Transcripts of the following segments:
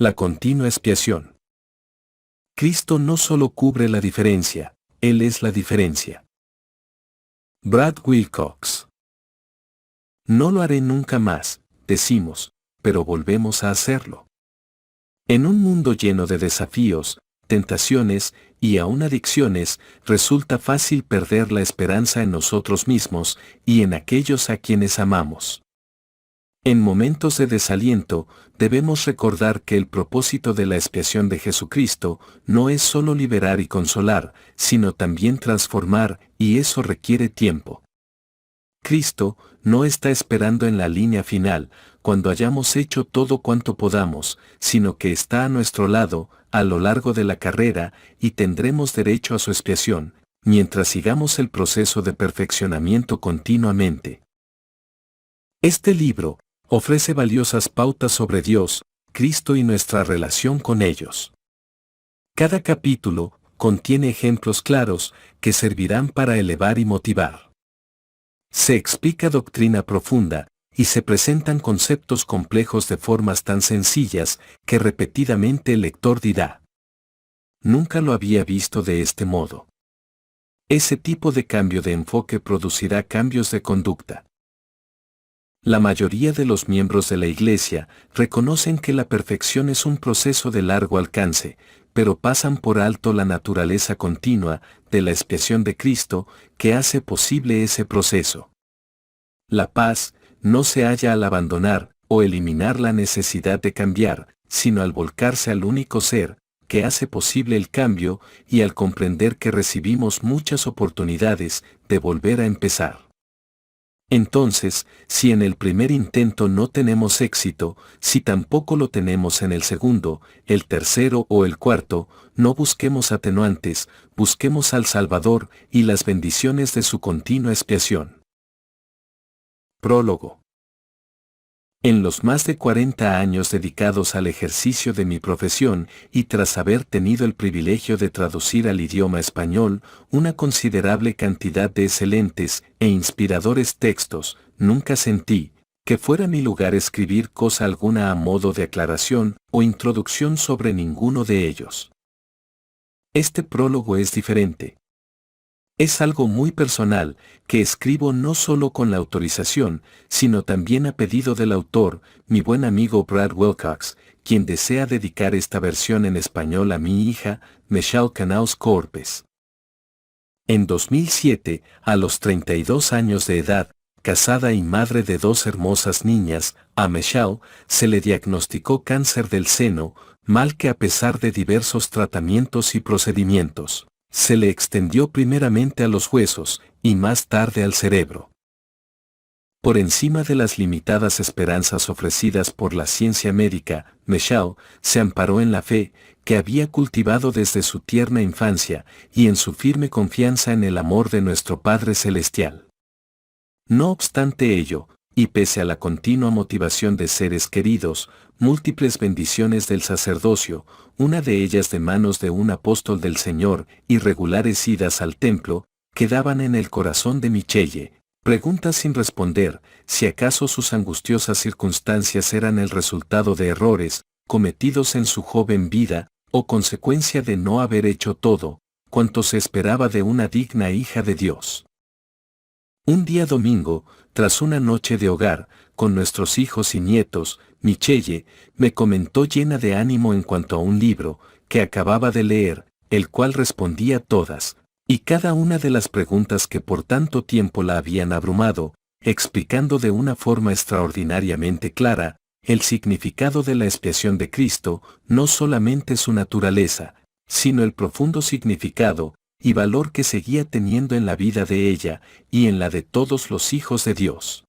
La continua expiación. Cristo no solo cubre la diferencia, Él es la diferencia. Brad Wilcox. No lo haré nunca más, decimos, pero volvemos a hacerlo. En un mundo lleno de desafíos, tentaciones y aún adicciones, resulta fácil perder la esperanza en nosotros mismos y en aquellos a quienes amamos. En momentos de desaliento, debemos recordar que el propósito de la expiación de Jesucristo no es solo liberar y consolar, sino también transformar, y eso requiere tiempo. Cristo no está esperando en la línea final, cuando hayamos hecho todo cuanto podamos, sino que está a nuestro lado, a lo largo de la carrera, y tendremos derecho a su expiación, mientras sigamos el proceso de perfeccionamiento continuamente. Este libro ofrece valiosas pautas sobre Dios, Cristo y nuestra relación con ellos. Cada capítulo contiene ejemplos claros que servirán para elevar y motivar. Se explica doctrina profunda y se presentan conceptos complejos de formas tan sencillas que repetidamente el lector dirá: nunca lo había visto de este modo. Ese tipo de cambio de enfoque producirá cambios de conducta. La mayoría de los miembros de la Iglesia reconocen que la perfección es un proceso de largo alcance, pero pasan por alto la naturaleza continua de la expiación de Cristo que hace posible ese proceso. La paz no se halla al abandonar o eliminar la necesidad de cambiar, sino al volcarse al único ser que hace posible el cambio y al comprender que recibimos muchas oportunidades de volver a empezar. Entonces, si en el primer intento no tenemos éxito, si tampoco lo tenemos en el segundo, el tercero o el cuarto, no busquemos atenuantes, busquemos al Salvador y las bendiciones de su continua expiación. Prólogo. En los más de 40 años dedicados al ejercicio de mi profesión y tras haber tenido el privilegio de traducir al idioma español una considerable cantidad de excelentes e inspiradores textos, nunca sentí que fuera mi lugar escribir cosa alguna a modo de aclaración o introducción sobre ninguno de ellos. Este prólogo es diferente. Es algo muy personal, que escribo no solo con la autorización, sino también a pedido del autor, mi buen amigo Brad Wilcox, quien desea dedicar esta versión en español a mi hija, Michelle Canaus Corpes. En 2007, a los 32 años de edad, casada y madre de 2 hermosas niñas, a Michelle se le diagnosticó cáncer del seno, mal que a pesar de diversos tratamientos y procedimientos, se le extendió primeramente a los huesos y más tarde al cerebro. Por encima de las limitadas esperanzas ofrecidas por la ciencia médica, Michelle se amparó en la fe que había cultivado desde su tierna infancia y en su firme confianza en el amor de nuestro Padre Celestial. No obstante ello, y pese a la continua motivación de seres queridos, múltiples bendiciones del sacerdocio, una de ellas de manos de un apóstol del Señor, y regulares idas al templo, quedaban en el corazón de Michelle, preguntas sin responder, si acaso sus angustiosas circunstancias eran el resultado de errores, cometidos en su joven vida, o consecuencia de no haber hecho todo, cuanto se esperaba de una digna hija de Dios. Un día domingo, tras una noche de hogar, con nuestros hijos y nietos, Michelle me comentó llena de ánimo en cuanto a un libro que acababa de leer, el cual respondía todas y cada una de las preguntas que por tanto tiempo la habían abrumado, explicando de una forma extraordinariamente clara el significado de la expiación de Cristo, no solamente su naturaleza, sino el profundo significado y valor que seguía teniendo en la vida de ella y en la de todos los hijos de Dios.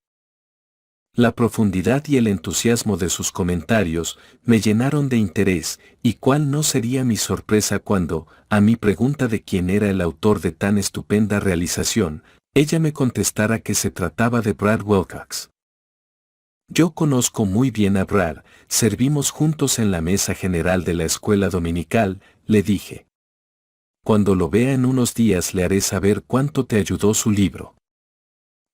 La profundidad y el entusiasmo de sus comentarios me llenaron de interés, y cuál no sería mi sorpresa cuando, a mi pregunta de quién era el autor de tan estupenda realización, ella me contestara que se trataba de Brad Wilcox. Yo conozco muy bien a Brad, servimos juntos en la mesa general de la escuela dominical, le dije. Cuando lo vea en unos días le haré saber cuánto te ayudó su libro.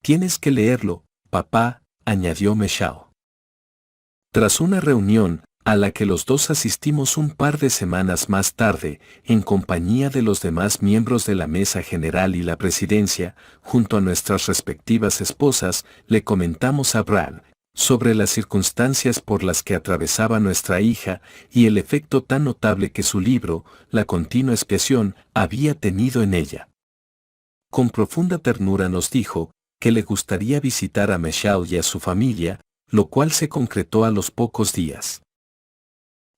Tienes que leerlo, papá, añadió Michelle. Tras una reunión, a la que los dos asistimos un par de semanas más tarde, en compañía de los demás miembros de la mesa general y la presidencia, junto a nuestras respectivas esposas, le comentamos a Brad sobre las circunstancias por las que atravesaba nuestra hija y el efecto tan notable que su libro, La continua expiación, había tenido en ella. Con profunda ternura nos dijo que le gustaría visitar a Michelle y a su familia, lo cual se concretó a los pocos días.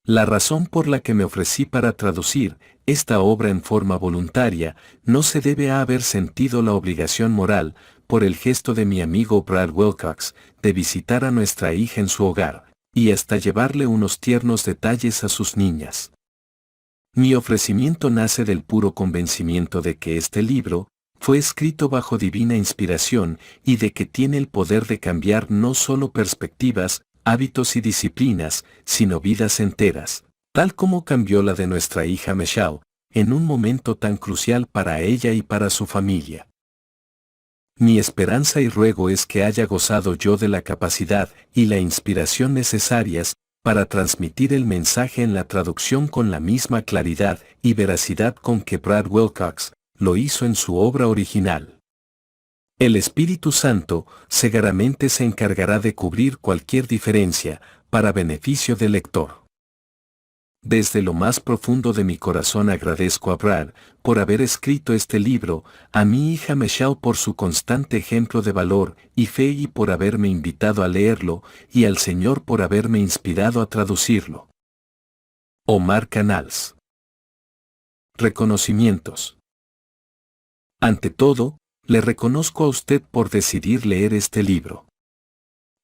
La razón por la que me ofrecí para traducir esta obra en forma voluntaria no se debe a haber sentido la obligación moral, por el gesto de mi amigo Brad Wilcox, de visitar a nuestra hija en su hogar, y hasta llevarle unos tiernos detalles a sus niñas. Mi ofrecimiento nace del puro convencimiento de que este libro fue escrito bajo divina inspiración y de que tiene el poder de cambiar no solo perspectivas, hábitos y disciplinas, sino vidas enteras, tal como cambió la de nuestra hija Michelle, en un momento tan crucial para ella y para su familia. Mi esperanza y ruego es que haya gozado yo de la capacidad y la inspiración necesarias para transmitir el mensaje en la traducción con la misma claridad y veracidad con que Brad Wilcox lo hizo en su obra original. El Espíritu Santo seguramente se encargará de cubrir cualquier diferencia, para beneficio del lector. Desde lo más profundo de mi corazón agradezco a Brad por haber escrito este libro, a mi hija Michelle por su constante ejemplo de valor y fe y por haberme invitado a leerlo, y al Señor por haberme inspirado a traducirlo. Omar Canals. Reconocimientos. Ante todo, le reconozco a usted por decidir leer este libro.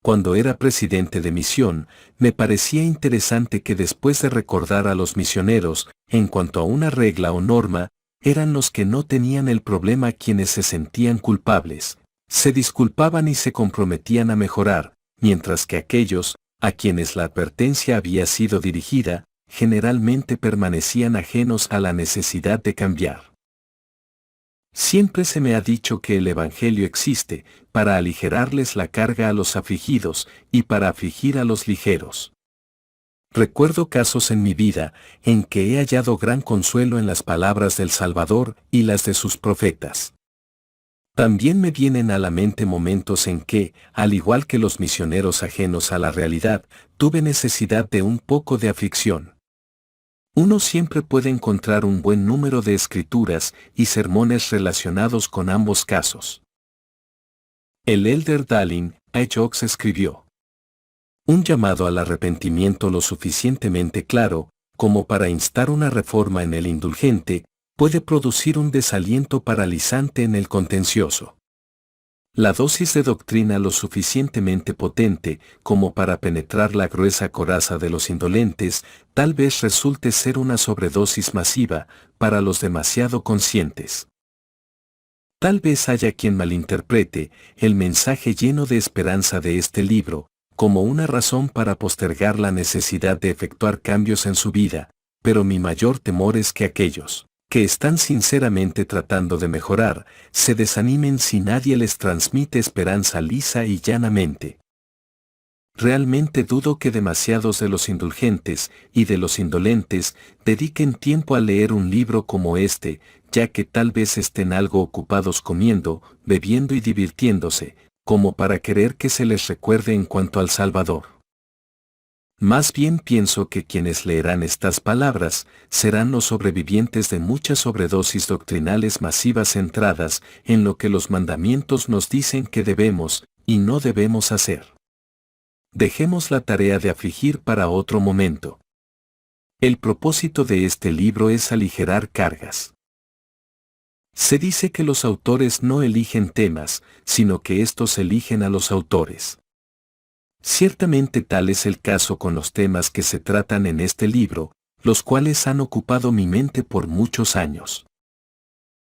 Cuando era presidente de misión, me parecía interesante que después de recordar a los misioneros, en cuanto a una regla o norma, eran los que no tenían el problema quienes se sentían culpables, se disculpaban y se comprometían a mejorar, mientras que aquellos, a quienes la advertencia había sido dirigida, generalmente permanecían ajenos a la necesidad de cambiar. Siempre se me ha dicho que el Evangelio existe para aligerarles la carga a los afligidos y para afligir a los ligeros. Recuerdo casos en mi vida en que he hallado gran consuelo en las palabras del Salvador y las de sus profetas. También me vienen a la mente momentos en que, al igual que los misioneros ajenos a la realidad, tuve necesidad de un poco de aflicción. Uno siempre puede encontrar un buen número de escrituras y sermones relacionados con ambos casos. El elder Dallin H. Oaks escribió: un llamado al arrepentimiento lo suficientemente claro como para instar una reforma en el indulgente puede producir un desaliento paralizante en el contencioso. La dosis de doctrina lo suficientemente potente como para penetrar la gruesa coraza de los indolentes tal vez resulte ser una sobredosis masiva para los demasiado conscientes. Tal vez haya quien malinterprete el mensaje lleno de esperanza de este libro como una razón para postergar la necesidad de efectuar cambios en su vida, pero mi mayor temor es que aquellos que están sinceramente tratando de mejorar, se desanimen si nadie les transmite esperanza lisa y llanamente. Realmente dudo que demasiados de los indulgentes y de los indolentes dediquen tiempo a leer un libro como este, ya que tal vez estén algo ocupados comiendo, bebiendo y divirtiéndose, como para querer que se les recuerde en cuanto al Salvador. Más bien pienso que quienes leerán estas palabras serán los sobrevivientes de muchas sobredosis doctrinales masivas centradas en lo que los mandamientos nos dicen que debemos y no debemos hacer. Dejemos la tarea de afligir para otro momento. El propósito de este libro es aligerar cargas. Se dice que los autores no eligen temas, sino que estos eligen a los autores. Ciertamente tal es el caso con los temas que se tratan en este libro, los cuales han ocupado mi mente por muchos años.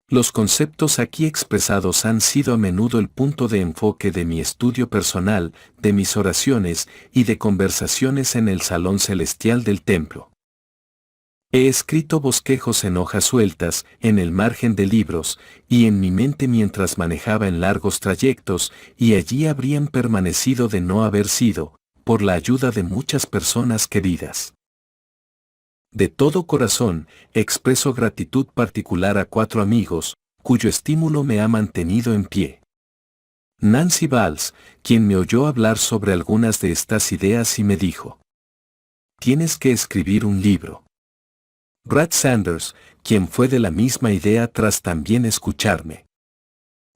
Los conceptos aquí expresados han sido a menudo el punto de enfoque de mi estudio personal, de mis oraciones y de conversaciones en el salón celestial del templo. He escrito bosquejos en hojas sueltas, en el margen de libros, y en mi mente mientras manejaba en largos trayectos, y allí habrían permanecido de no haber sido, por la ayuda de muchas personas queridas. De todo corazón, expreso gratitud particular a 4 amigos, cuyo estímulo me ha mantenido en pie. Nancy Valls, quien me oyó hablar sobre algunas de estas ideas y me dijo: tienes que escribir un libro. Brad Sanders, quien fue de la misma idea tras también escucharme.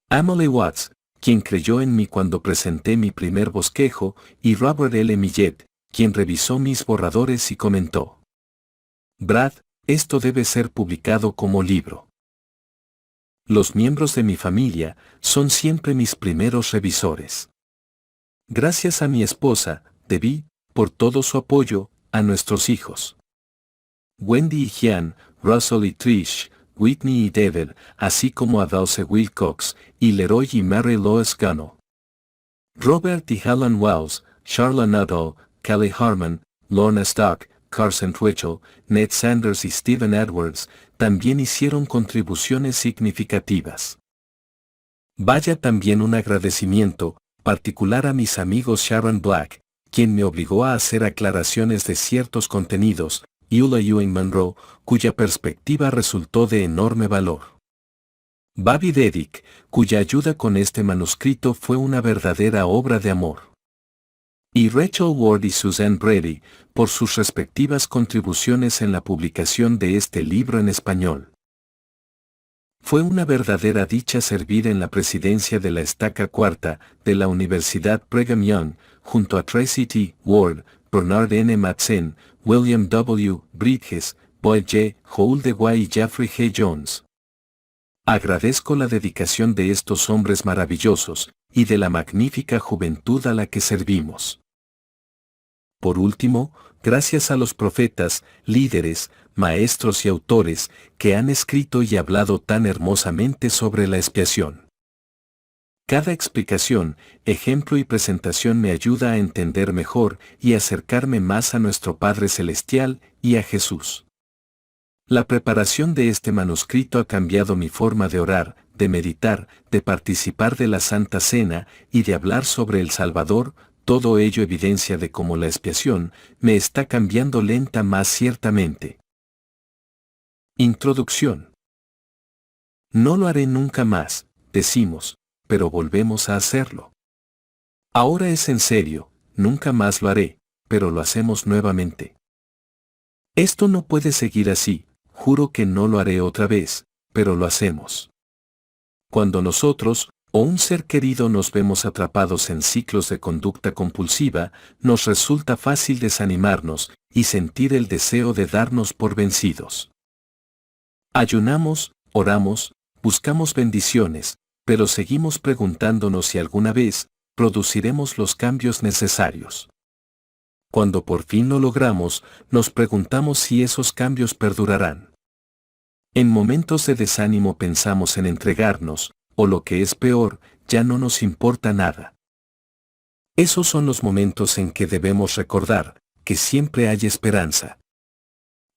Emily Watts, quien creyó en mí cuando presenté mi primer bosquejo, y Robert L. Millet, quien revisó mis borradores y comentó: Brad, esto debe ser publicado como libro. Los miembros de mi familia son siempre mis primeros revisores. Gracias a mi esposa, Debbie, por todo su apoyo, a nuestros hijos. Wendy y Gian, Russell y Trish, Whitney y Dever, así como a Dulce Wilcox, y Leroy y Mary Lois Gano. Robert y Helen Wells, Charla Nuttall, Kelly Harmon, Lorna Stock, Carson Twitchell, Ned Sanders y Stephen Edwards, también hicieron contribuciones significativas. Vaya también un agradecimiento particular a mis amigos Sharon Black, quien me obligó a hacer aclaraciones de ciertos contenidos, y Eula Ewing Monroe, cuya perspectiva resultó de enorme valor. Bobby Dedick, cuya ayuda con este manuscrito fue una verdadera obra de amor. Y Rachel Ward y Suzanne Brady, por sus respectivas contribuciones en la publicación de este libro en español. Fue una verdadera dicha servir en la presidencia de la estaca cuarta de la Universidad Brigham Young, junto a Tracy T. Ward, Bernard N. Matzen, William W. Bridges, Boyd J. Holdaway y Jeffrey G. Jones. Agradezco la dedicación de estos hombres maravillosos, y de la magnífica juventud a la que servimos. Por último, gracias a los profetas, líderes, maestros y autores, que han escrito y hablado tan hermosamente sobre la expiación. Cada explicación, ejemplo y presentación me ayuda a entender mejor y acercarme más a nuestro Padre Celestial y a Jesús. La preparación de este manuscrito ha cambiado mi forma de orar, de meditar, de participar de la Santa Cena y de hablar sobre el Salvador, todo ello evidencia de cómo la expiación me está cambiando lenta más ciertamente. Introducción. No lo haré nunca más, decimos, pero volvemos a hacerlo. Ahora es en serio, nunca más lo haré, pero lo hacemos nuevamente. Esto no puede seguir así, juro que no lo haré otra vez, pero lo hacemos. Cuando nosotros, o un ser querido nos vemos atrapados en ciclos de conducta compulsiva, nos resulta fácil desanimarnos y sentir el deseo de darnos por vencidos. Ayunamos, oramos, buscamos bendiciones, pero seguimos preguntándonos si alguna vez produciremos los cambios necesarios. Cuando por fin lo logramos, nos preguntamos si esos cambios perdurarán. En momentos de desánimo pensamos en entregarnos, o lo que es peor, ya no nos importa nada. Esos son los momentos en que debemos recordar que siempre hay esperanza.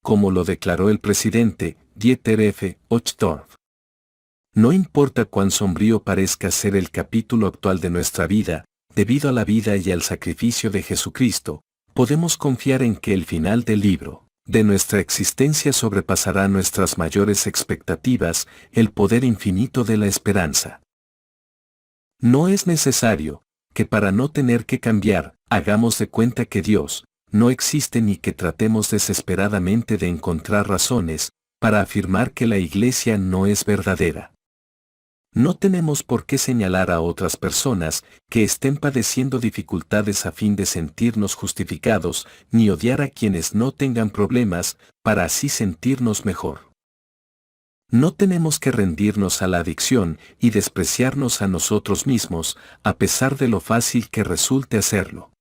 Como lo declaró el presidente Dieter F. Uchtdorf. No importa cuán sombrío parezca ser el capítulo actual de nuestra vida, debido a la vida y al sacrificio de Jesucristo, podemos confiar en que el final del libro de nuestra existencia sobrepasará nuestras mayores expectativas, el poder infinito de la esperanza. No es necesario que para no tener que cambiar, hagamos de cuenta que Dios no existe ni que tratemos desesperadamente de encontrar razones para afirmar que la Iglesia no es verdadera. No tenemos por qué señalar a otras personas que estén padeciendo dificultades a fin de sentirnos justificados, ni odiar a quienes no tengan problemas, para así sentirnos mejor. No tenemos que rendirnos a la adicción y despreciarnos a nosotros mismos, a pesar de lo fácil que resulte hacerlo.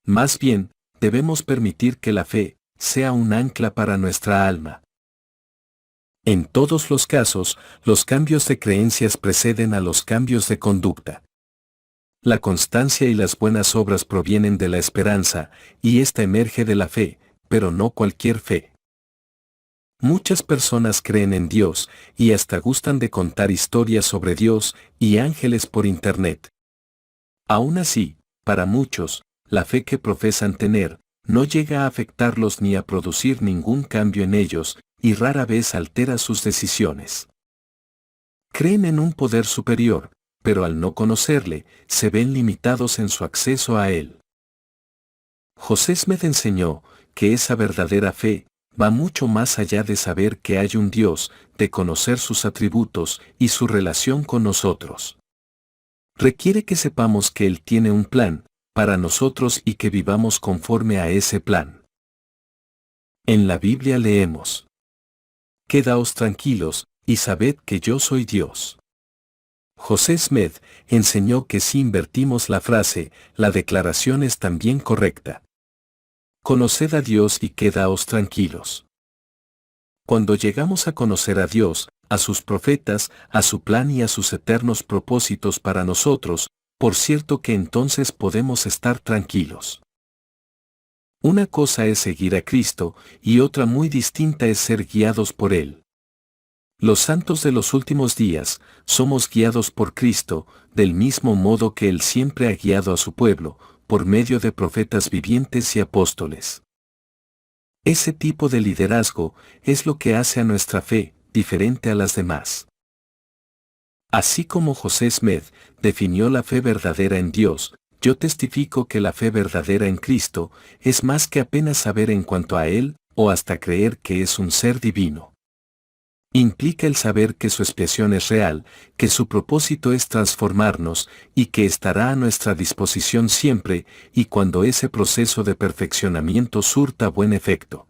Más bien, debemos permitir que la fe sea un ancla para nuestra alma. En todos los casos, los cambios de creencias preceden a los cambios de conducta. La constancia y las buenas obras provienen de la esperanza, y ésta emerge de la fe, pero no cualquier fe. Muchas personas creen en Dios, y hasta gustan de contar historias sobre Dios y ángeles por Internet. Aún así, para muchos, la fe que profesan tener, no llega a afectarlos ni a producir ningún cambio en ellos, y rara vez altera sus decisiones. Creen en un poder superior, pero al no conocerle, se ven limitados en su acceso a él. José Smith enseñó que esa verdadera fe va mucho más allá de saber que hay un Dios, de conocer sus atributos y su relación con nosotros. Requiere que sepamos que Él tiene un plan para nosotros y que vivamos conforme a ese plan. En la Biblia leemos: Quedaos tranquilos, y sabed que yo soy Dios. José Smith enseñó que si invertimos la frase, la declaración es también correcta. Conoced a Dios y quedaos tranquilos. Cuando llegamos a conocer a Dios, a sus profetas, a su plan y a sus eternos propósitos para nosotros, por cierto que entonces podemos estar tranquilos. Una cosa es seguir a Cristo, y otra muy distinta es ser guiados por Él. Los santos de los últimos días, somos guiados por Cristo, del mismo modo que Él siempre ha guiado a su pueblo, por medio de profetas vivientes y apóstoles. Ese tipo de liderazgo es lo que hace a nuestra fe diferente a las demás. Así como José Smith definió la fe verdadera en Dios, yo testifico que la fe verdadera en Cristo es más que apenas saber en cuanto a Él, o hasta creer que es un ser divino. Implica el saber que su expiación es real, que su propósito es transformarnos, y que estará a nuestra disposición siempre, y cuando ese proceso de perfeccionamiento surta buen efecto.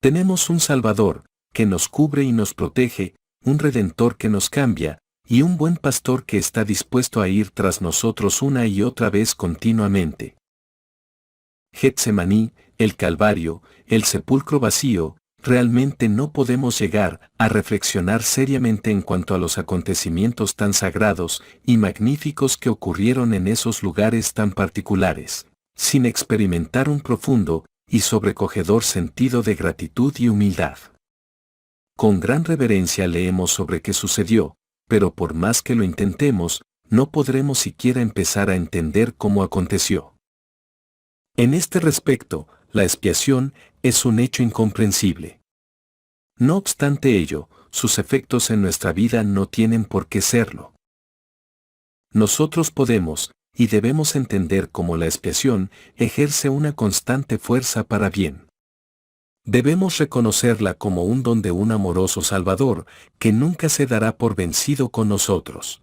Tenemos un Salvador, que nos cubre y nos protege, un Redentor que nos cambia, y un buen pastor que está dispuesto a ir tras nosotros una y otra vez continuamente. Getsemaní, el Calvario, el sepulcro vacío, realmente no podemos llegar a reflexionar seriamente en cuanto a los acontecimientos tan sagrados y magníficos que ocurrieron en esos lugares tan particulares, sin experimentar un profundo y sobrecogedor sentido de gratitud y humildad. Con gran reverencia leemos sobre qué sucedió, pero por más que lo intentemos, no podremos siquiera empezar a entender cómo aconteció. En este respecto, la expiación es un hecho incomprensible. No obstante ello, sus efectos en nuestra vida no tienen por qué serlo. Nosotros podemos, y debemos entender cómo la expiación ejerce una constante fuerza para bien. Debemos reconocerla como un don de un amoroso Salvador, que nunca se dará por vencido con nosotros.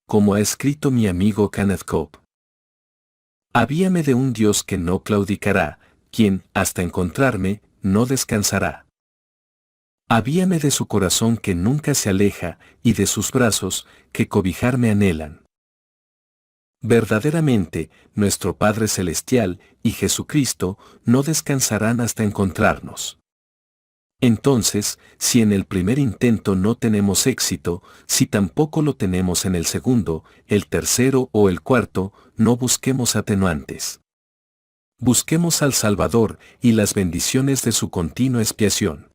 Como ha escrito mi amigo Kenneth Cope: Avíame de un Dios que no claudicará, quien, hasta encontrarme, no descansará. Avíame de su corazón que nunca se aleja, y de sus brazos, que cobijarme anhelan. Verdaderamente, nuestro Padre Celestial y Jesucristo no descansarán hasta encontrarnos. Entonces, si en el primer intento no tenemos éxito, si tampoco lo tenemos en el segundo, el tercero o el cuarto, no busquemos atenuantes. Busquemos al Salvador y las bendiciones de su continua expiación.